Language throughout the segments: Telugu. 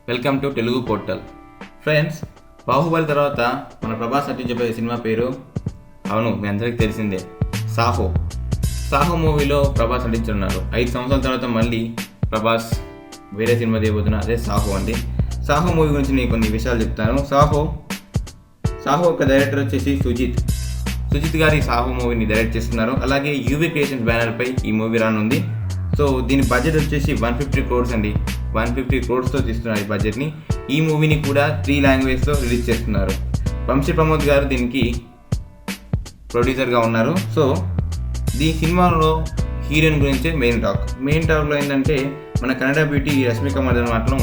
Welcome to Telugu portal. Friends, Baahubali తర్వాత మన ప్రభాస్ నటించబోయే సినిమా పేరు అవును మీ అందరికీ తెలిసిందే, సాహో. సాహో మూవీలో ప్రభాస్ నటించున్నారు. 5 సంవత్సరాల తర్వాత మళ్ళీ ప్రభాస్ వేరే సినిమా చేయబోతున్నా, అదే సాహో అండి. సాహో మూవీ గురించి నేను కొన్ని విషయాలు చెప్తాను. సాహో యొక్క డైరెక్టర్ వచ్చేసి సుజిత్ గారి సాహో మూవీని డైరెక్ట్ చేస్తున్నారు. అలాగే యూవీ క్రియేషన్స్ బ్యానర్పై ఈ మూవీ రానుంది. సో దీని బడ్జెట్ వచ్చేసి 150 crores అండి. 150 crores తీస్తున్నారు ఈ బడ్జెట్ని. ఈ మూవీని కూడా 3 లాంగ్వేజ్తో రిలీజ్ చేస్తున్నారు. వంశీ ప్రమోద్ గారు దీనికి ప్రొడ్యూసర్గా ఉన్నారు. సో ఈ సినిమాలో హీరోయిన్ గురించే మెయిన్ టాక్లో ఏంటంటే మన కన్నడ బ్యూటీ రష్మిక మందన మాత్రం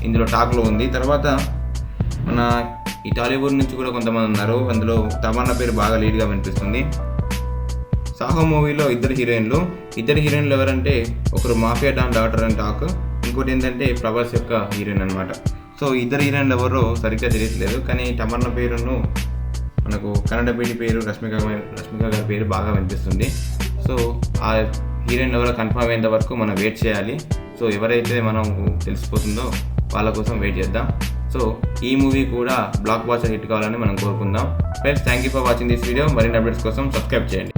ఇందులో టాక్లో ఉంది. తర్వాత మన ఈ టాలీవుడ్ నుంచి కూడా కొంతమంది ఉన్నారు. అందులో తమన్నా పేరు బాగా లీడ్గా వినిపిస్తుంది. సాహో మూవీలో ఇద్దరు హీరోయిన్లు ఎవరంటే ఒకరు మాఫియా డాన్ డాటర్ అని టాక్, ఇంకోటి ఏంటంటే ప్రభాస్ యొక్క హీరోయిన్ అనమాట. సో ఇద్దరు హీరోయిన్లు ఎవరో సరిగ్గా తెలియట్లేదు, కానీ తమన్నా పేరును మనకు కన్నడ బ్యూటీ పేరు రష్మిక గారి పేరు బాగా వినిపిస్తుంది. సో ఆ హీరోయిన్ ఎవరో కన్ఫర్మ్ అయ్యేంత వరకు మనం వెయిట్ చేయాలి. సో ఎవరైతే మనం తెలిసిపోతుందో వాళ్ళ కోసం వెయిట్ చేద్దాం. సో ఈ మూవీ కూడా బ్లాక్ బాస్టర్ హిట్ కావాలని మనం కోరుకుందాం. Friends, thank you for watching this video. మరిన్ని అప్డేట్స్ కోసం సబ్స్క్రైబ్ చేయండి.